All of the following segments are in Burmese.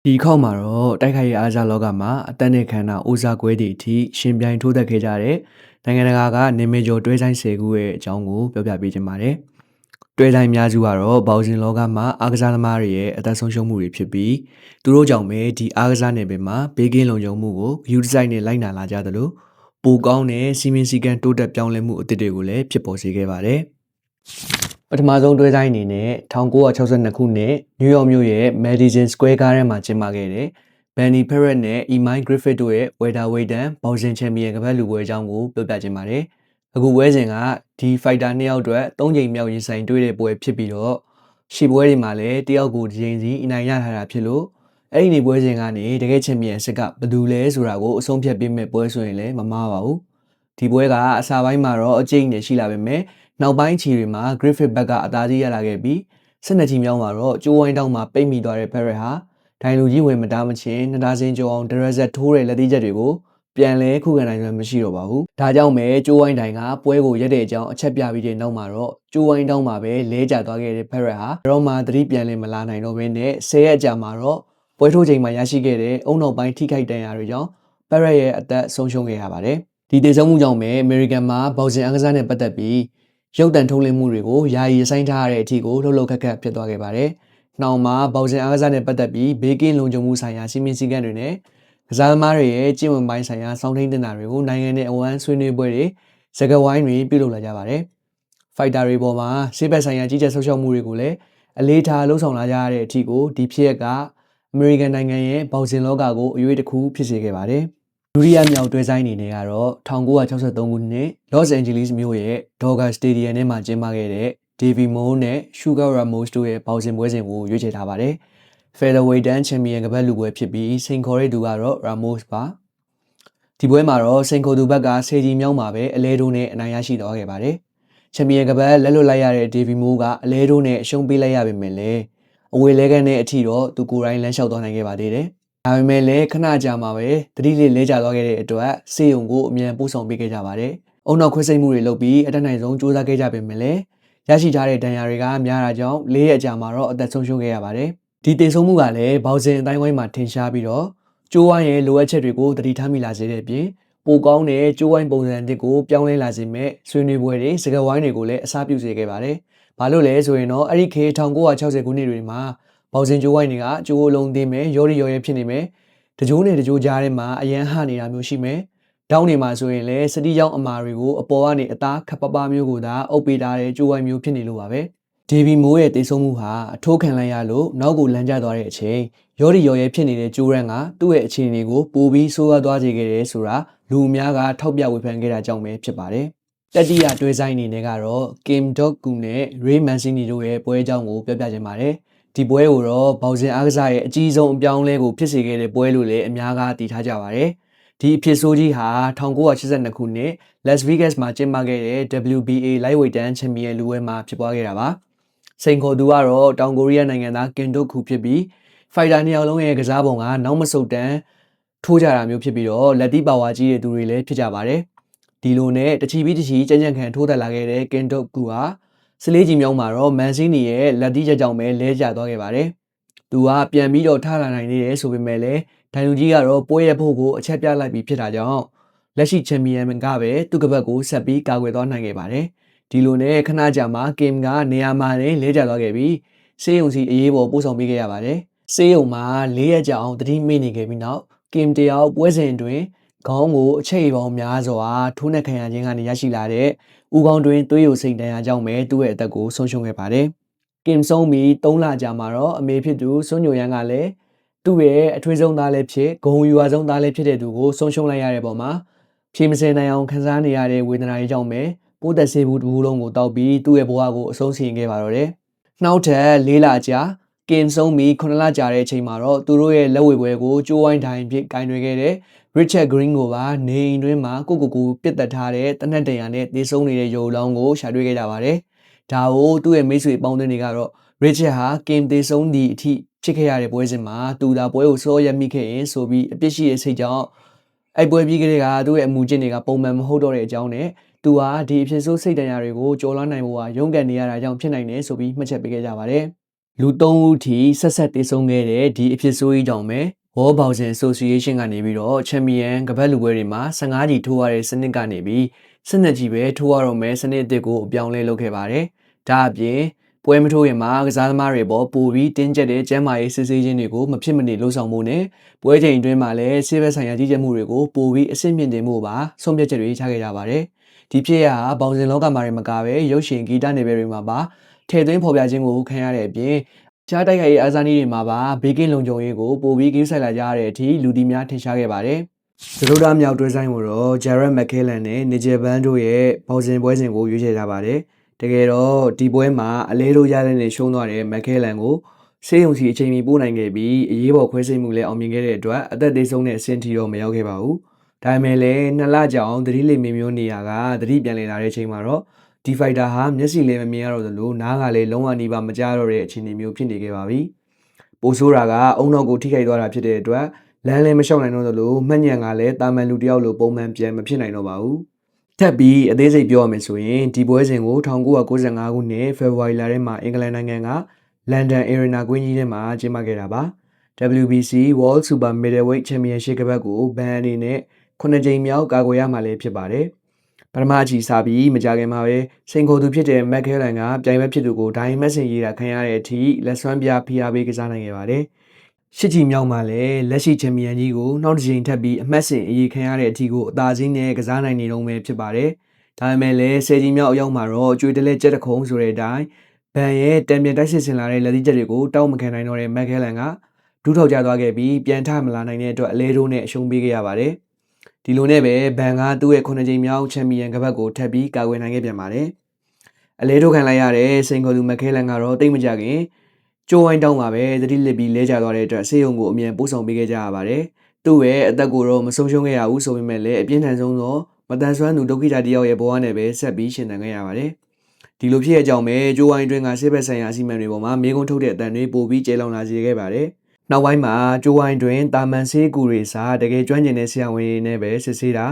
ဒီခေါက်မှာတော့တိုက်ခိုက်ရေးအားစားလောကမှာအသက်နဲ့ခန္ဓာဦးစားကွဲသည့်အထိရှင်ပြိုင်ထိုးသက်ခဲ့ကြတဲ့နိုင်ငံတကာကနာမည်ကျော်တွဲဆိုင်10ခုရဲ့အကြောင်းကိုပြောပြပေးချင်ပါတယ်။တွဲဆိုင်များစုကတော့ဘောက်ဆင်လောကမှာအားကစားသမားတွေရဲ့အသက်ဆုံးရှုံးမှုတွေဖြစ်ပြီးသူတို့ကြောင့်ပဲဒီအားကစားနယ်ပယ်မှာဘေးကင်းလုံခြုံမှုကိုဂရုတစိုက်နဲ့လိုက်နာလာကြသလိုပိုကောင်းတဲ့စီမင်းစည်းကမ်းတိုးတက်ပြောင်းလဲမှုအသစ်တွေကိုလည်းဖြစ်ပေါ်စေခဲ့ပါတယ်။ပထမဆုံးတွဲဆိုင်အနေနဲ့1962ခုနှစ်နယူးယောက်မြို့ရဲ့ Madison Square Garden မှာကျင်းပခဲ့တဲ့ Benny Paret နဲ့ Imai Griffith တို့ရဲ့ welterweight ဘောက်ဆင်ချန်ပီယံကပတ်လူပွဲအကြောင်းကိုပြောပြချင်ပါတယ်။အခုပွဲစဉ်ကဒီဖိုက်တာနှစ်ယောက်အတွက်3ချိန်မြောက်ရင်ဆိုင်တွေ့တဲ့ပွဲဖြစ်ပြီးတော့ရှီပွဲတွေမှာလည်းတယောက်ကိုတစ်ချိန်စီအနိုင်ရထားတာဖြစ်လို့အဲ့ဒီနေပွဲစဉ်ကနေတကယ်ချန်ပီယံစစ်ကဘယ်သူလဲဆိုတာကိုအဆုံးဖြတ်ပေးမဲ့ပွဲဆိုရင်လည်းမမှားပါဘူး။ဒီပွဲကအစပိုင်းမှာတော့အကျိတ်နဲ့ရှိလာပေမဲ့နောက်ပိုင်းချီတွေမှာ Griffith ဘက်ကအသာစီးရလာခဲ့ပြီး12ချီမြောက်မှာတော့ကျိုးဝိုင်းတောင်းမှာပိတ်မိသွားတဲ့ Parrot ဟာဒိုင်လူကြီးဝင်မတားမချင်းနှစ်သားစင်းကျော်အောင်ဒရက်ဆက်ထိုးတဲ့လက်သီးချက်တွေကိုပြန်လဲခုခံနိုင်စွမ်းမရှိတော့ပါဘူး။ဒါကြောင့်ပဲကျိုးဝိုင်းတိုင်ကပွဲကိုရက်တဲ့အကြောင်းအချက်ပြပြီးတဲ့နောက်မှာတော့ကျိုးဝိုင်းတောင်းမှာပဲလဲကျသွားခဲ့တဲ့ Parrot ဟာတော့မှသတိပြန်လဲမလာနိုင်တော့ဘဲနဲ့10ရက်အကြာမှာတော့ပွဲထိုးချိန်မှာရရှိခဲ့တဲ့အုံနောက်ပိုင်းထိခိုက်ဒဏ်ရာတွေကြောင့် Parrot ရဲ့အသက်ဆုံးရှုံးခဲ့ရပါတယ်။ဒီတေဆုံးမှုကြောင့်ပဲအမေရိကန်မှာဘောက်ဆင်အားကစားနဲ့ပတ်သက်ပြီးရုပ်တံထုတ်လင်းမှုတွေကိုယာယီဆိုင်ထားရတဲ့အထိကိုလှုပ်လှုပ်ခက်ခက်ဖြစ်သွားခဲ့ပါတယ်။နောက်မှာဘောက်ဆင်အားကစားနဲ့ပတ်သက်ပြီးဘေးကင်းလုံခြုံမှုဆိုင်ရာစီမင်းစည်းကမ်းတွေနဲ့ကစားသမားတွေရဲ့ကျင့်ဝတ်ပိုင်းဆိုင်ရာစောင့်ထိန်းတင်တာတွေကိုနိုင်ငံနဲ့အဝမ်းဆွေးနွေးပွဲတွေစကားဝိုင်းတွေပြုလုပ်လာကြပါတယ်။ဖိုက်တာတွေပေါ်မှာဆေးဘက်ဆိုင်ရာကြီးကြပ်ဆုပ်ရှောက်မှုတွေကိုလည်းအလေးထားလှုံ့ဆော်လာကြရတဲ့အထိကိုဒီဖြစ်ရပ်ကအမေရိကန်နိုင်ငံရဲ့ဘောက်ဆင်လောကကိုအရွေးတစ်ခုဖြစ်စေခဲ့ပါတယ်။ဒုတိယမြောက်တွဲဆိုင်အနေနဲ့ကတော့1963ခုနှစ် Los Angeles မြို့ရဲ့ Dodger Stadium ထဲမှာကျင်းပခဲ့တဲ့ Davey Moore နဲ့ Sugar Ramos တို့ရဲ့ဘောက်ဆင်ပွဲစဉ်ကိုရွေးချယ်ထားပါတယ်။ Featherweight တန်းချန်ပီယံကပတ်လူပွဲဖြစ်ပြီးစိန်ခေါ်တဲ့သူကတော့ Ramos ပါ။ဒီပွဲမှာတော့စိန်ခေါ်သူဘက်က10ကြီးမြောက်မှာပဲအလဲတိုးနဲ့အနိုင်ရရှိသွားခဲ့ပါတယ်။ချန်ပီယံကပတ်လက်လွတ်လိုက်ရတဲ့ Davey Moore ကအလဲတိုးနဲ့အရှုံးပေးလိုက်ရပေမဲ့လည်းအဝေးလဲကန်တဲ့အထိတော့သူကိုယ်တိုင်လမ်းလျှောက်သွားနိုင်ခဲ့ပါသေးတယ်။ဒါပေမဲ့လည်းခဏကြာမှာပဲတတိလေးလဲကျသွားခဲ့တဲ့အတွက်စေယုံကိုအမြန်ပို့ဆောင်ပေးခဲ့ကြပါတယ်။အုံနောက်ခွဲစိတ်မှုတွေလုပ်ပြီးအတက်နိုင်ဆုံးစူးစမ်းခဲ့ကြပေမဲ့လည်းရရှိထားတဲ့ဒဏ်ရာတွေကများတာကြောင့်၄ရက်ကြာမှာတော့အသက်ဆုံးရှုံးခဲ့ရပါတယ်။ဒီတေဆုံးမှုကလည်းဘောက်ဆင်အတိုင်းဝိုင်းမှာထင်ရှားပြီးတော့ကျိုးဝိုင်းရဲ့လိုအပ်ချက်တွေကိုတတိထားမိလာစေတဲ့အပြင်ပိုကောင်းတဲ့ကျိုးဝိုင်းပုံစံအသစ်ကိုပြောင်းလဲလာစေမဲ့ဆွေးနွေးပွဲတွေစကားဝိုင်းတွေကိုလည်းအစားပြုစေခဲ့ပါတယ်။ဘာလို့လဲဆိုရင်တော့အဲ့ဒီခေတ်1960ခုနှစ်တွေမှာဘောက်ဆင်ကျိုးဝိုင်းတွေကကျိုးအလုံးသိမ်းမဲ့ရော်ရီရော်ရဲဖြစ်နေမဲ့တကြိုးနဲ့တကြိုးကြားထဲမှာအရန်ဟနေတာမျိုးရှိမဲ့ဒေါင်းနေမှာဆိုရင်လည်းစတိကြောင်းအမာတွေကိုအပေါ်ကနေအသားခပ်ပပမျိုးကိုသာအုပ်ပေးထားတဲ့ကျိုးဝိုင်းမျိုးဖြစ်နေလို့ပါပဲ။ဒေဗီမိုးရဲ့တေဆုံးမှုဟာအထိုးခံလိုက်ရလို့နောက်ကိုလမ်းကျသွားတဲ့အချိန်ရော်ရီရော်ရဲဖြစ်နေတဲ့ကျိုးရန်ကသူ့ရဲ့အခြေအနေကိုပိုပြီးဆိုးရွားသွားစေခဲ့တယ်ဆိုတာလူအများကထောက်ပြဝေဖန်ခဲ့တာကြောင့်ပဲဖြစ်ပါတယ်။တတိယတွဲဆိုင်အနေနဲ့ကတော့ Kim Dok-gu နဲ့ Ray Mancini တို့ရဲ့ပွဲအကြောင်းကိုပြောပြချင်ပါတယ်။ဒီပွဲကိုတော့ဘောက်ဆင်အားကစားရဲ့အကြီးဆုံးအပြောင်းအလဲကိုဖြစ်စေခဲ့တဲ့ပွဲလို့လည်းအများကသိထားကြပါတယ်။ဒီအဖြစ်ဆိုးကြီးဟာ1982ခုနှစ် Las Vegas မှာကျင်းပခဲ့တဲ့ WBA Lightweight တန်းချန်ပီယံလူပွဲမှာဖြစ်ပွားခဲ့တာပါ။စိန်ခေါ်သူကတော့တောင်ကိုရီးယားနိုင်ငံသား Kim Dok-gu ဖြစ်ပြီးဖိုက်တာနှစ်ယောက်လုံးရဲ့ကစားပုံကနောက်မဆုတ်တန်းထိုးကြတာမျိုးဖြစ်ပြီးတော့လက်သီးပါဝါကြီးတဲ့သူတွေလည်းဖြစ်ကြပါတယ်။ဒီလိုနဲ့တချီပြီးတချီကြမ်းကြမ်းခံထိုးတက်လာခဲ့တဲ့ Kim Dok-gu ဟာ14ကြီးမြောက်မှာတော့မန်စီးနီရဲ့လက်သီးချက်ကြောင့်ပဲလဲကျသွားခဲ့ပါတယ်။သူကပြန်ပြီးတော့ထလာနိုင်သေးတယ်ဆိုပေမဲ့လည်းဒိုင်လူကြီးကတော့ပွဲရဖို့ကိုအချက်ပြလိုက်ပြီးဖြစ်တာကြောင့်လက်ရှိချန်ပီယံကပဲသူ့ကပတ်ကိုဆက်ပြီးကာကွယ်သွားနိုင်ခဲ့ပါတယ်။ဒီလိုနဲ့ခဏကြာမှာကင်ကနေရာမှာလဲကျသွားခဲ့ပြီးစေယုံစီအရေးပေါ်ပို့ဆောင်ပေးခဲ့ရပါတယ်။စေယုံမှာ၄ရက်ကြာအောင်တတိမိနေခဲ့ပြီးနောက်ကင်တယောက်ပွဲစဉ်တွင်ခေါင်းကိုအချိတ်ပေါင်းများစွာထိုးနှက်ခံရခြင်းကနေရရှိလာတဲ့ဦးခေါင်းတွင်သွေးယိုစိတ်ဒဏ်ရာကြောင့်ပဲသူ့ရဲ့အသက်ကိုဆုံးရှုံးခဲ့ပါတယ်။ကင်ဆုံးပြီး3လကြာမှာတော့အမေဖြစ်သူစွန်ညိုရန်ကလည်းသူ့ရဲ့အထွေးဆုံးသားလည်းဖြစ်ဂုံယူဝါဆုံးသားလည်းဖြစ်တဲ့သူကိုဆုံးရှုံးလိုက်ရတဲ့ပုံမှာဖြေမစင်နိုင်အောင်ခံစားနေရတဲ့ဝေဒနာတွေကြောင့်ပဲပိုးသက်ဆေးဘူးတစ်ဘူးလုံးကိုတောက်ပြီးသူ့ရဲ့ဘဝကိုအဆုံးစီရင်ခဲ့ပါတော့တယ်။နောက်ထပ်4လကြာကင်ဆုံးပြီး9လကြာတဲ့အချိန်မှာတော့သူတို့ရဲ့လက်ဝဲပွဲကိုကျိုးဝိုင်းတိုင်းဖြစ်ကင်တွယ်ခဲ့တဲ့ Richard Green ကိုပါနေအိမ်တွင်းမှာကိုပစ်တက်ထားတဲ့တနက်တရံနဲ့တေဆုံးနေတဲ့ရုပ်လောင်းကိုရှာတွေ့ခဲ့ကြပါတယ်။ဒါကိုသူ့ရဲ့မိတ်ဆွေပေါင်းသင်းတွေကတော့ Richard ဟာကင်တေဆုံးသည့်အထိဖြစ်ခဲ့ရတဲ့ပွဲစဉ်မှာသူသာပွဲကိုစောရက်မိခဲ့ရင်ဆိုပြီးအပြစ်ရှိတဲ့စိတ်ကြောင့်အဲ့ပွဲပြီးကလေးကသူ့ရဲ့အမှုကျင့်တွေကပုံမှန်မဟုတ်တော့တဲ့အကြောင်းနဲ့သူဟာဒီအဖြစ်ဆိုးစိတ်ဒဏ်ရာတွေကိုကြော်လွှမ်းနိုင်ဖို့ဟာရုန်းကန်နေရတာကြောင့်ဖြစ်နိုင်တယ်ဆိုပြီးမှတ်ချက်ပေးခဲ့ကြပါတယ်။ လူ3ဦးထိဆက်ဆက်တေဆုံးခဲ့တဲ့ဒီအဖြစ်ဆိုးကြီးကြောင့်ပဲ World Boxing Association ကနေပြီးတော့ Champion ကပတ်လူပွဲတွေမှာ15ကြီးထိုးရတဲ့စနစ်ကနေပြီး12ကြီးပဲထိုးရတော့မယ်စနစ်အသစ်ကိုအပြောင်းလဲလုပ်ခဲ့ပါတယ်။ဒါအပြင်ပွဲမထိုးရင်မှာကစားသမားတွေပေါ်ပိုပြီးတင်းကျပ်တဲ့ကျန်းမာရေးစစ်ဆေးခြင်းတွေကိုမဖြစ်မနေလှုံ့ဆော်မှုနဲ့ပွဲချိန်အတွင်းမှာလည်းဆေးဘက်ဆိုင်ရာကြီးကြပ်မှုတွေကိုပိုပြီးအဆင့်မြင့်တင်မှုပါဆုံးဖြတ်ချက်တွေချခဲ့ကြပါတယ်။ဒီဖြစ်ရဟာဘောင်စင်လောကမှာတွေမကပဲရုပ်ရှင်ဂီတနယ်ပယ်တွေမှာပါထည့်သွင်းဖော်ပြခြင်းကိုခံရတဲ့အပြင်ကြားတိုက်ခိုက်ရေးအာဇာနည်တွေမှာပါဘေးကင်းလုံခြုံရေးကိုပိုပြီးကိစ္စလိုက်လာကြရတဲ့အထိလူတီများထင်ရှားခဲ့ပါတယ်။သတို့သားမြောက်တွဲဆိုင်ကိုတော့ Jared McKellan နဲ့ Nigel Benn တို့ရဲ့ဘောင်စင်ပွဲစဉ်ကိုရွေးချယ်ကြပါတယ်။တကယ်တော့ဒီပွဲမှာအလဲတို့ရတဲ့နေရှုံးသွားတဲ့ McKellan ကိုဆေးရုံစီအချိန်မီပို့နိုင်ခဲ့ပြီးအရေးပေါ်ခွဲစိတ်မှုလည်းအောင်မြင်ခဲ့တဲ့အတွက်အသက်သေဆုံးတဲ့အဆင့်ထိတော့မရောက်ခဲ့ပါဘူး။ဒါပေမဲ့လည်း2လကြာအောင်သတိလိမ်မျိုးနေရာကသတိပြန်လည်လာတဲ့အချိန်မှာတော့ဒီဖိုက်တာဟာမျက်စိလည်းမမြင်ရတော့သလိုနားကလည်းလုံးဝနီးပါမကြားတော့တဲ့အခြေအနေမျိုးဖြစ်နေခဲ့ပါပြီ။ပိုဆိုးတာကအုံနောက်ကိုထိခိုက်သွားတာဖြစ်တဲ့အတွက်လမ်းလည်းမလျှောက်နိုင်တော့သလိုမှတ်ညံကလည်းတာမန်လူတယောက်လိုပုံမှန်ပြန်မဖြစ်နိုင်တော့ပါဘူး။ထပ်ပြီးအသေးစိတ်ပြောရမယ်ဆိုရင်ဒီပွဲစဉ်ကို1995ခုနှစ်ဖေဖော်ဝါရီလထဲမှာအင်္ဂလန်နိုင်ငံကလန်ဒန် Arena ကွင်းကြီးထဲမှာကျင်းပခဲ့တာပါ။ WBC World Super Middleweight Championship ကပတ်ကိုဘန်အနေနဲ့9ကြိမ်မြောက်ကာကွယ်ရမှာလည်းဖြစ်ပါတယ်။ပထမအချီစားပြီးမကြခင်မှာပဲစိန်ခေါ်သူဖြစ်တဲ့ McKellan ကပြိုင်ဘက်ဖြစ်သူကိုဒိုင်မက်ဆင်ရေးတာခံရတဲ့အထိလက်စွမ်းပြဖိအားပေးကစားနိုင်ခဲ့ပါတယ်။ရှစ်ချီမြောက်မှာလည်းလက်ရှိချန်ပီယံကြီးကိုနောက်တစ်ကြိမ်ထပ်ပြီးအမှတ်စဉ်အရေးခံရတဲ့အထိကိုအသာစီးနဲ့ကစားနိုင်နေတော့မယ်ဖြစ်ပါတယ်။ဒါပေမဲ့လည်း10ချီမြောက်အရောက်မှာတော့ကြွေတလဲကြက်တခုံဆိုတဲ့အတိုင်းဘန်ရဲ့တံပြန်တိုက်စစ်ဆင်လာတဲ့လက်သီးချက်တွေကိုတောက်မခံနိုင်တော့တဲ့ McKellan ကဒူးထောက်ကျသွားခဲ့ပြီးပြန်ထမလာနိုင်တဲ့အတွက်အလဲတိုးနဲ့အရှုံးပေးခဲ့ရပါတယ်။ဒီလိုနဲ့ပဲဘန်ကသူ့ရဲ့9ကြိမ်မြောက်ချန်ပီယံကပတ်ကိုထပ်ပြီးကာကွယ်နိုင်ခဲ့ပြန်ပါတယ်။အလဲတိုးခံလိုက်ရတဲ့စိန်ခေါ်သူ McKellan ကတော့တိတ်မကြခင်ကျိုးဝိုင်းတောင်းမှာပဲသတိလစ်ပြီးလဲကျသွားတဲ့အတွက်ဆေးရုံကိုအမြန်ပို့ဆောင်ပေးခဲ့ကြရပါတယ်။သူ့ရဲ့အသက်ကိုတော့မဆုံးရှုံးခဲ့ရဘူးဆိုပေမဲ့လည်းအပြင်းထန်ဆုံးသောမတန်ဆွမ်းသူဒုက္ခိတတယောက်ရဲ့ဘဝနဲ့ပဲဆက်ပြီးရှင်သန်ခဲ့ရပါတယ်။ဒီလိုဖြစ်ရကြောင်းပဲကျိုးဝိုင်းအတွင်းကဆေးဘက်ဆိုင်ရာအစီအမံတွေပေါ်မှာမေးခွန်းထုတ်တဲ့အတန်တွေပိုပြီးကျေလောင်လာစေခဲ့ပါတယ်။နောက်ပိုင်းမှာကျိုးဝိုင်းတွင်တာမန်ဆေးကူတွေစားတကယ်ကျွမ်းကျင်တဲ့ဆရာဝန်တွေနဲ့ပဲစစ်ဆေးတာ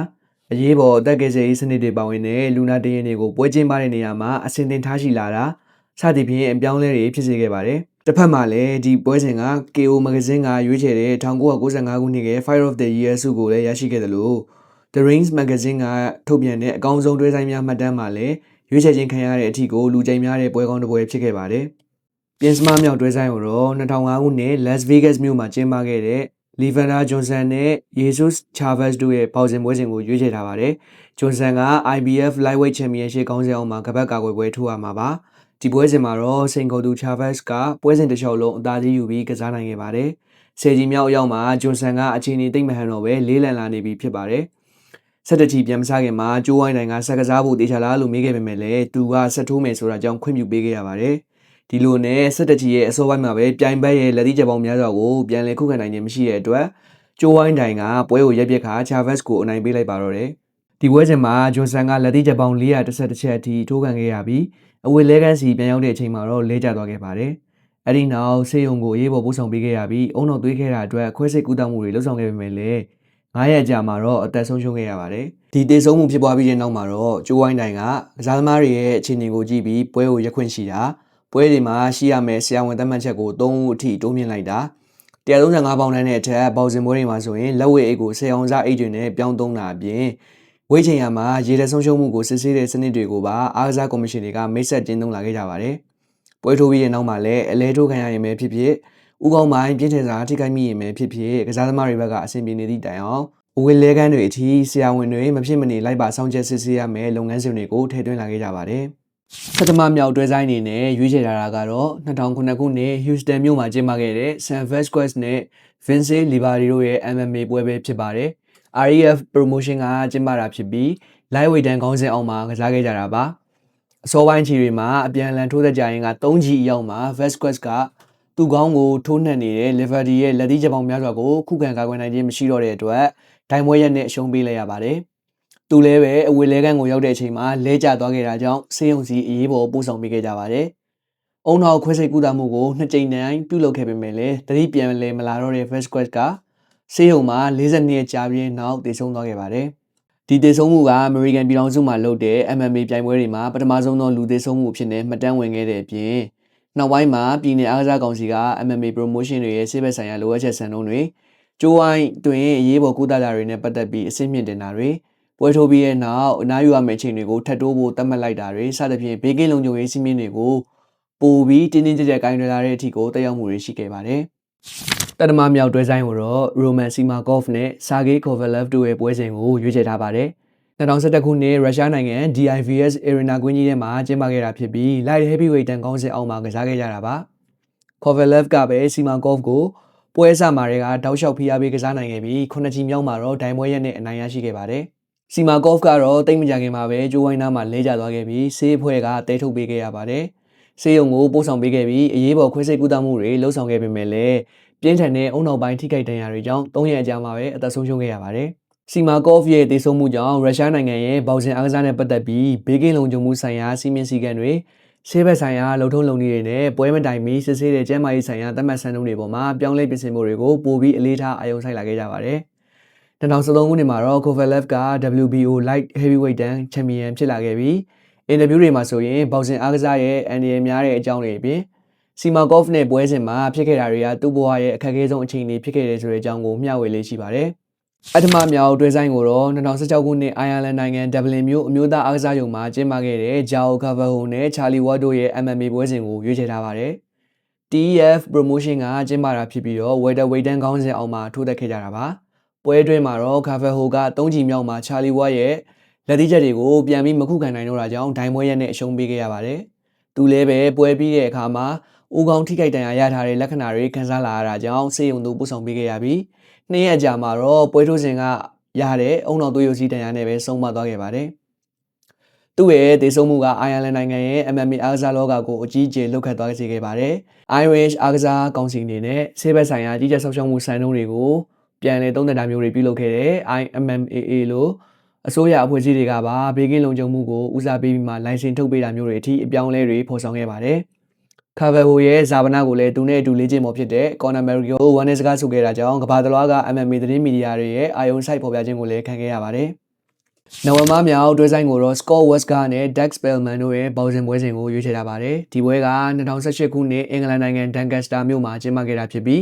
အရေးပေါ်အသက်ကယ်ဆယ်ရေးစနစ်တွေပါဝင်တဲ့လူနာတရင်တွေကိုပွဲချင်းပါတဲ့နေရာမှာအဆင်သင့်ထားရှိလာတာစသဖြင့်အပြောင်းလဲတွေဖြစ်စေခဲ့ပါတယ်။တစ်ဖက်မှာလည်းဒီပွဲစဉ်က KO မဂ္ဂဇင်းကရွေးချယ်တဲ့1995ခုနှစ်က Fight of the Year ဆုကိုလည်းရရှိခဲ့တယ်လို့ The Rings မဂ္ဂဇင်းကထုတ်ပြန်တဲ့အကောင်းဆုံးတွဲဆိုင်များမှတ်တမ်းမှာလည်းရွေးချယ်ခြင်းခံရတဲ့အထိကိုလူကြိုက်များတဲ့ပွဲကောင်းတစ်ပွဲဖြစ်ခဲ့ပါတယ်။ပြင်စမမြောက်တွဲဆိုင်ကိုတော့2005ခုနှစ် Las Vegas မြို့မှာကျင်းပခဲ့တဲ့Levander Johnson နဲ့ Jesus Chavez တို့ရဲ့ပေါင်စင်ပွဲစဉ်ကိုရွေးချယ်ထားပါတယ်။ Johnson က IBF Lightweight Championship ခေါင်းဆောင်အောင်မှာကပတ်ကာကွယ်ပွဲထိုးရမှာပါ။ဒီပွဲစဉ်မှာတော့စိန်ခေါ်သူ Chavez ကပွဲစဉ်တစ်လျှောက်လုံးအသာစီးယူပြီးကစားနိုင်ခဲ့ပါတယ်။10ကြီးမြောက်အရောက်မှာ Johnson ကအခြေအနေသိမ့်မဟန်တော့ပဲလေးလံလာနေပြီဖြစ်ပါတယ်။17ချီပြန်မစားခင်မှာကျိုးဝိုင်းတိုင်းကဆက်ကစားဖို့တေချာလားလို့မေးခဲ့ပေမဲ့လည်းသူကဆက်ထိုးမယ်ဆိုတာကြောင့်ခွင့်ပြုပေးခဲ့ရပါတယ်။ဒီလိုနဲ့17ချီရဲ့အစောပိုင်းမှာပဲပြိုင်ဘက်ရဲ့လက်သီးချက်ပေါင်းများစွာကိုပြန်လည်ခုခံနိုင်ခြင်းမရှိတဲ့အတွက်ကျိုးဝိုင်းတိုင်းကပွဲကိုရက်ပြက်ခါ Chavez ကိုအနိုင်ပေးလိုက်ပါတော့တယ်။ဒီပွဲစဉ်မှာ Johnson ကလက်သီးချက်ပေါင်း411ချက်အထိထိုးခံခဲ့ရပြီးအဝေလဲကန်းစီပြန်ရောက်တဲ့အချိန်မှာတော့လဲကျသွားခဲ့ပါတယ်။အဲဒီနောက်ဆေးရုံကိုရေးပေါ်ပို့ဆောင်ပေးခဲ့ရပြီးအုံနောက်သွေးခဲတာအတွက်ခွဲစိတ်ကူးသမှုတွေလုပ်ဆောင်ခဲ့ပေမဲ့လည်း9ရက်ကြာမှာတော့အသက်ဆုံးရှုံးခဲ့ရပါတယ်။ဒီတေဆုံးမှုဖြစ်ပွားပြီးတဲ့နောက်မှာတော့ကျိုးဝိုင်းတိုင်းကကစားသမားတွေရဲ့အခြေအနေကိုကြည့်ပြီးပွဲကိုရက်ခွင့်ရှိတာပွဲတွေမှာရှိရမယ့်ဆရာဝန်သတ်မှတ်ချက်ကို3ဦးအထိတိုးမြင့်လိုက်တာ135ပေါင်တန်းနဲ့အထက်ပေါင်စင်ပွဲတွေမှာဆိုရင်လက်ဝဲအိတ်ကို10အောင်စားအိတ်တွေနဲ့ပြောင်းသုံးတာအပြင်ဝိတ်ချိန်ရမှာရေလက်ဆုံးရှုံးမှုကိုစစ်ဆေးတဲ့စနစ်တွေကိုပါအားကစားကော်မရှင်တွေကမိတ်ဆက်ကျင်းသုံးလာခဲ့ကြပါတယ်။ပွဲထိုးပြီးတဲ့နောက်မှာလည်းအလဲထိုးခံရရင်ပဲဖြစ်ဖြစ်ဥကောင်းပိုင်းပြင်းထန်စွာထိခိုက်မိရင်ပဲဖြစ်ဖြစ်ကစားသမားတွေဘက်ကအဆင်ပြေနေသည့်တိုင်အောင်အဝေးလဲကန်းတွေအထိဆရာဝန်တွေမဖြစ်မနေလိုက်ပါဆောင်ချက်စစ်ဆေးရမယ်လုပ်ငန်းစဉ်တွေကိုထည့်သွင်းလာခဲ့ကြပါတယ်။ဆက်တမမြောက်တွဲဆိုင်အနေနဲ့ရွေးချယ်ထားတာကတော့2009ခုနှစ် Houston မြို့မှာကျင်းပခဲ့တဲ့ San Vasquez နဲ့ Vince Livari တို့ရဲ့ MMA ပွဲပဲဖြစ်ပါတယ်။ REF Promotion ကကျင်းပတာဖြစ်ပြီး Lightweight တန်းခေါင်းစဉ်အောင်မှာကစားခဲ့ကြတာပါ။အစောပိုင်းချီတွေမှာအပြန်အလှန်ထိုးသက်ကြရင်က3ချီအရောက်မှာ Vasquez ကသူ့ခေါင်းကိုထိုးနှက်နေတဲ့ Livari ရဲ့လက်သီးချက်ပေါင်းများစွာကိုခုခံကာကွယ်နိုင်ခြင်းမရှိတော့တဲ့အတွက်ဒိုင်ပွဲရက်နဲ့အရှုံးပေးလိုက်ရပါတယ်။သူလည်းပဲအဝေးလဲကန်းကိုရောက်တဲ့အချိန်မှာလဲကျသွားခဲ့တာကြောင့်ဆေးရုံစီအရေးပေါ်ပို့ဆောင်ပေးခဲ့ကြပါတယ်။အုံနောက်ခွဲစိတ်ကူးတာမှုကို2ကြိမ်တိုင်ပြုလုပ်ခဲ့ပေမဲ့လည်းတတိပြန်လဲမလာတော့တဲ့ Vasquez ကဆေးရုံမှာ42ရက်ကြာပြီးနောက်တည်ဆုံသွားခဲ့ပါတယ်။ဒီတည်ဆုံမှုကအမေရိကန်ပြည်ထောင်စုမှာလုပ်တဲ့ MMA ပြိုင်ပွဲတွေမှာပထမဆုံးသောလူတည်ဆုံမှုအဖြစ်နဲ့မှတ်တမ်းဝင်ခဲ့တဲ့အပြင် နောက်ပိုင်းမှာပြည်내အားကစားကောင်စီက MMA promotion တွေရဲ့ဆေးဘက်ဆိုင်ရာလိုအပ်ချက်စံနှုန်းတွေကျိုးဝိုင်းတွင်အရေးပေါ်ကုသတာတွေနဲ့ပတ်သက်ပြီးအဆင့်မြင့်တင်တာတွေပွဲထိုးပြီးတဲ့နောက်အနားယူရမယ့်အချိန်တွေကိုထပ်တိုးဖို့သတ်မှတ်လိုက်တာတွေစသဖြင့်ဘေးကင်းလုံခြုံရေးစည်းမျဉ်းတွေကိုပိုပြီးတင်းတင်းကြပ်ကြပ်ကိုင်တွယ်လာတဲ့အထိကိုတက်ရောက်မှုတွေရှိခဲ့ပါတယ်။တတမမြောက်တွဲဆိုင်ကိုတော့ Roman Simakov နဲ့ Sergey Kovalev တို့ရဲ့ပွဲစဉ်ကိုရွေးချယ်ထားပါတယ်။2011ခုနှစ်ရုရှားနိုင်ငံ DIVS Arena ကွင်းကြီးထဲမှာကျင်းပခဲ့တာဖြစ်ပြီး Light Heavyweight တန်ကောင်းစစ်အောက်မှာကစားခဲ့ကြတာပါ။ Kovalev ကပဲ Simakov ကိုပွဲအစမှာတွေကတောက်လျှောက်ဖိအားပေးကစားနိုင်ခဲ့ပြီး9ချီမြောက်မှာတော့ဒိုင်ပွဲရက်နဲ့အနိုင်ရရှိခဲ့ပါတယ်။ Simakov ကတော့တိတ်မကြခင်မှာပဲကျိုးဝိုင်းနားမှာလဲကျသွားခဲ့ပြီးဆေးအဖွဲ့ကတဲထုတ်ပေးခဲ့ရပါတယ်။ဆေးရုံကိုပို့ဆောင်ပေးခဲ့ပြီးအရေးပေါ်ခွဲစိတ်ကုသမှုတွေလှုပ်ဆောင်ခဲ့ပေမဲ့လည်းပြင်းထန်တဲ့အုံနောက်ပိုင်းထိခိုက်ဒဏ်ရာတွေကြောင့်3ရက်အကြာမှာပဲအသက်ဆုံးရှုံးခဲ့ရပါတယ်။ Simakov ရဲ့သေဆုံးမှုကြောင့်ရုရှားနိုင်ငံရဲ့ဘောက်ဆင်အားကစားနဲ့ပတ်သက်ပြီးဘေးကင်းလုံခြုံမှုဆိုင်ရာစီမင်းစည်းကမ်းတွေဆေးဘက်ဆိုင်ရာလုံထုံးလုံနည်းတွေနဲ့ပွဲမတိုင်မီစစ်ဆေးတဲ့ကျန်းမာရေးဆိုင်ရာသတ်မှတ်စံနှုန်းတွေပေါ်မှာပြောင်းလဲပြင်ဆင်မှုတွေကိုပိုပြီးအလေးထားအာရုံစိုက်လာခဲ့ကြပါတယ်။2013ခုနှစ်မှာတော့ Kovalev က WBO Light Heavyweight တန်းချန်ပီယံဖြစ်လာခဲ့ပြီးအင်တာဗျူးတွေမှာဆိုရင်ဘောက်ဆင်အားကစားရဲ့အန်ဒီရယ်များတဲ့အကြောင်းတွေအပြင် Simakov နဲ့ပွဲစဉ်မှာဖြစ်ခဲ့တာတွေကသူ့ဘဝရဲ့အခက်အခဲဆုံးအခြေအနေဖြစ်ခဲ့တဲ့ဆိုတဲ့အကြောင်းကိုမျှဝေလေးရှိပါတယ်။အထမမြောက်တွဲဆိုင်ကိုတော့2016ခုနှစ်အိုင်ယာလန်နိုင်ငံဒဗလင်မြို့အမျိုးသားအားကစားရုံမှာကျင်းပခဲ့တဲ့ João Carvalho နဲ့ Charlie Ward တို့ရဲ့ MMA ပွဲစဉ်ကိုရွေးချယ်ထားပါတယ်။ TEF promotion ကကျင်းပတာဖြစ်ပြီးတော့ welterweight တန်းခေါင်းစဉ်အောက်မှာထိုးသက်ခဲ့ကြတာပါ။ပွဲအတွင်းမှာတော့ Carvalho က3ချီမြောက်မှာ Charlie Ward ရဲ့လက်သီးချက်တွေကိုပြန်ပြီးမခုခံနိုင်တော့တာကြောင့်ဒိုင်ပွဲရက်နဲ့အရှုံးပေးခဲ့ရပါတယ်။သူလည်းပဲပွဲပြီးတဲ့အခါမှာဦးခေါင်းထိခိုက်ဒဏ်ရာရထားတဲ့လက္ခဏာတွေခံစားလာရတာကြောင့်ဆေးရုံသို့ပို့ဆောင်ပေးခဲ့ရပြီး2ရက်ကြာမှာတော့ပွဲထိုးစဉ်ကရတဲ့အုံနောက်သွေးယိုစီးဒဏ်ရာနဲ့ပဲဆုံးမသွားခဲ့ပါတယ်။သူ့ရဲ့သေဆုံးမှုကအိုင်ယာလန်နိုင်ငံရဲ့ MMA အားကစားလောကကိုအကြီးအကျယ်လှုပ်ခတ်သွားစေခဲ့ပါတယ်။ Irish အားကစားကောင်စီအနေနဲ့ဆေးဘက်ဆိုင်ရာကြီးကြပ်ဆောက်ရှောက်မှုစံနှုန်းတွေကိုပြန်လည်သုံးသပ်တာမျိုးတွေပြုလုပ်ခဲ့တဲ့ IMMAA လို့အစိုးရအဖွဲ့အစည်းတွေကပါဘေးကင်းလုံခြုံမှုကိုဦးစားပေးပြီးမှလိုင်စင်ထုတ်ပေးတာမျိုးတွေအထိအပြောင်းအလဲတွေဖော်ဆောင်ခဲ့ပါတယ်။ Carvalho ရဲ့ဇာပနာကိုလည်းသူနဲ့အတူလေ့ကျင့်ပေါ်ဖြစ်တဲ့ Conor McGregor ဝမ်းနည်းစကားဆိုခဲ့တာကြောင့်ကမ္ဘာတစ်လွှားက MMA သတင်းမီဒီယာတွေရဲ့အာရုံစိုက်ဖော်ပြခြင်းကိုလည်းခံခဲ့ရပါတယ်။နိုဝင်ဘာမြောက်တွဲဆိုင်ကိုတော့ Scott Wesker နဲ့ Dex Spelman တို့ရဲ့ဘောက်ဆင်ပွဲစဉ်ကိုရွေးချယ်ထားပါတယ်။ဒီပွဲက2018ခုနှစ်အင်္ဂလန်နိုင်ငံ Doncaster မြို့မှာကျင်းပခဲ့တာဖြစ်ပြီး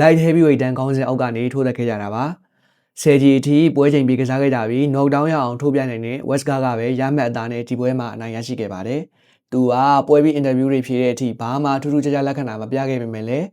Light Heavyweight တန်းခေါင်းစဉ်အောက်ကနေထိုးသက်ခဲ့ကြတာပါ။ဆယ်ကြီးအထိပွဲချိန်ပြီးကစားခဲ့ကြပြီး knockdown ရအောင်ထိုးပြနိုင်တဲ့ Wesker ကပဲရမှတ်အသာနဲ့ဒီပွဲမှာအနိုင်ရရှိခဲ့ပါတယ်။သူကပွဲပြီးအင်တာဗျူးတွေဖြေတဲ့အထိဘာမှထူးထူးခြားခြားလက္ခဏာမပြခဲ့ပေမဲ့လည်း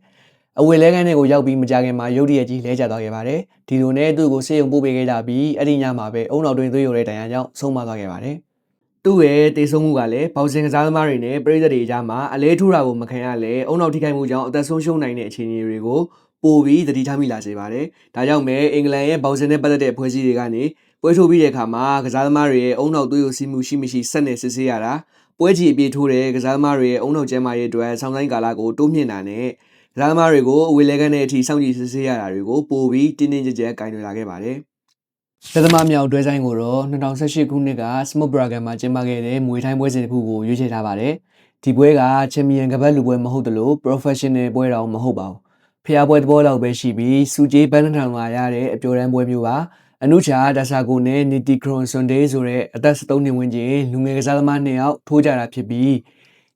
အဝေလဲခန်းထဲကိုရောက်ပြီးမကြခင်မှာရုတ်တရက်ကြီးလဲကျသွားခဲ့ပါတယ်။ဒီလိုနဲ့သူ့ကိုဆေးရုံပို့ပေးခဲ့ကြပြီးအဲ့ဒီညမှာပဲအုံနောက်တွင်သွေးယိုတဲ့ဒဏ်ရာကြောင့်ဆုံးမသွားခဲ့ပါတယ်။သူ့ရဲ့တေဆုံးမှုကလည်းဘောက်ဆင်ကစားသမားတွေနဲ့ပရိသတ်တွေအကြားမှာအလဲထူတာကိုမခံရလဲအုံနောက်ထိခိုက်မှုကြောင့်အသက်ဆုံးရှုံးနိုင်တဲ့အခြေအနေတွေကိုပိုပြီးသတိထားမိလာစေပါတယ်။ဒါကြောင့်ပဲအင်္ဂလန်ရဲ့ဘောက်ဆင်နဲ့ပတ်သက်တဲ့အဖွဲ့အစည်းတွေကနေပွဲထိုးပြီးတဲ့အခါမှာကစားသမားတွေရဲ့အုံနောက်သွေးယိုစီးမှုရှိမရှိဆက်နေစစ်ဆေးရတာပွဲကြီးအပြေထိုးတဲ့ကစားသမားတွေရဲ့အုံနောက်ကျန်းမာရေးအတွက်ဆောင်းဆိုင်ကာလကိုတိုးမြင့်တာနဲ့ကစားသမားတွေကိုအဝေးလဲခန်းတဲ့အထိစောင့်ကြည့်စစ်ဆေးရတာတွေကိုပိုပြီးတင်းတင်းကြပ်ကြပ်ကင်တွယ်လာခဲ့ပါတယ်။သက်သမားမြောက်တွဲဆိုင်ကိုတော့2018ခုနှစ်က Smoke Bragan မှာကျင်းပခဲ့တဲ့မွေထိုင်းပွဲစဉ်တစ်ခုကိုရွေးချယ်ထားပါတယ်။ဒီပွဲကချန်ပီယံကပတ်လူပွဲမဟုတ်သလို professional ပွဲတော်မဟုတ်ပါဘူး။ဖျားပွဲသဘောလောက်ပဲရှိပြီးစူဂျေးဘန်နထောင်လာရတဲ့အပျော်တမ်းပွဲမျိုးပါ။အနုချာဒါဆာကိုနဲ့နီတီခရွန်ဆွန်ဒေးဆိုတဲ့အသက်13နှစ်ဝန်းကျင်လူငယ်ကစားသမား2ယောက်ထိုးကြတာဖြစ်ပြီး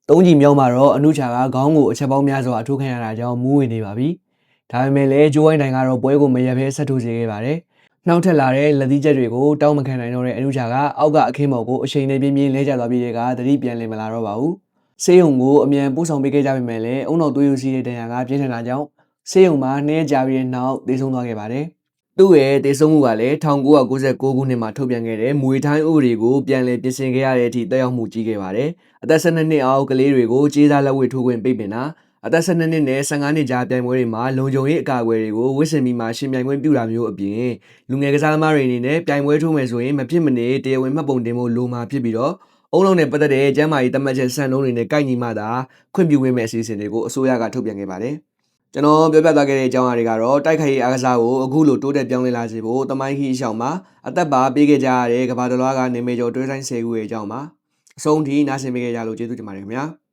3ကြီးမြောက်မှာတော့အနုချာကခေါင်းကိုအချက်ပေါင်းများစွာအထိုးခံရတာကြောင့်မူးဝင်နေပါပြီ။ဒါပေမဲ့လည်းဂျိုးဝိုင်းတိုင်ကတော့ပွဲကိုမရက်ဘဲဆက်ထိုးစေခဲ့ပါတယ်။နောက်ထပ်လာတဲ့လက်သီးချက်တွေကိုတောင်းမခံနိုင်တော့တဲ့အနုချာကအောက်ကအခင်းပေါ်ကိုအချိန်နဲ့ပြင်းပြင်းလဲကျသွားပြီးတဲ့ကသတိပြန်လည်မလာတော့ပါဘူး။ဆေးရုံကိုအမြန်ပို့ဆောင်ပေးခဲ့ကြပေမဲ့လည်းအုံနောက်သွေးယိုစီးတဲ့ဒဏ်ရာကပြင်းထန်တာကြောင့်ဆေးရုံမှာ2ရက်ကြာပြီးတဲ့နောက်သေဆုံးသွားခဲ့ပါတယ်။သူ့ရဲ့သေဆုံးမှုကလည်း1996ခုနှစ်မှာထုတ်ပြန်ခဲ့တဲ့မွေထိုင်းဥပဒေကိုပြန်လည်ပြင်ဆင်ခဲ့ရတဲ့အထိတက်ရောက်မှုကြီးခဲ့ပါတယ်။အသက်12နှစ်အောက်ကလေးတွေကိုကြေးစားလက်ဝှေ့ထိုးခွင့်ပိတ်ပင်တာအသက်12နှစ်နဲ့15နှစ်ကြားပြိုင်ပွဲတွေမှာလုံခြုံရေးအကာအကွယ်တွေကိုဝစ်စင်ပြီးမှရှင်ပြိုင်ခွင့်ပြုတာမျိုးအပြင်လူငယ်ကစားသမားတွေအနေနဲ့ပြိုင်ပွဲထိုးမယ်ဆိုရင်မဖြစ်မနေတရားဝင်မှတ်ပုံတင်ဖို့လိုမှာဖြစ်ပြီးတော့အုံလုံးနဲ့ပတ်သက်တဲ့ကျန်းမာရေးသတ်မှတ်ချက်စံနှုန်းတွေနဲ့ကိုက်ညီမှသာခွင့်ပြုပေးမယ့်အစီအစဉ်တွေကိုအစိုးရကထုတ်ပြန်ခဲ့ပါတယ်။ကျွန်တော်ပြောပြသွားခဲ့တဲ့အကြောင်းအရာတွေကတော့တိုက်ခိုက်ရေးအားကစားကိုအခုလိုတိုးတက်ပြောင်းလဲလာစေဖို့တမိုင်းခီအရှောင်းမှာအသက်ပါပေးခဲ့ကြရတဲ့ကမ္ဘာတစ်လွှားကနေမေကျော်တွဲဆိုင်10ခုရဲ့အကြောင်းပါအဆုံးထိနားဆင်ပေးခဲ့ကြလို့ကျေးဇူးတင်ပါတယ်ခင်ဗျာ။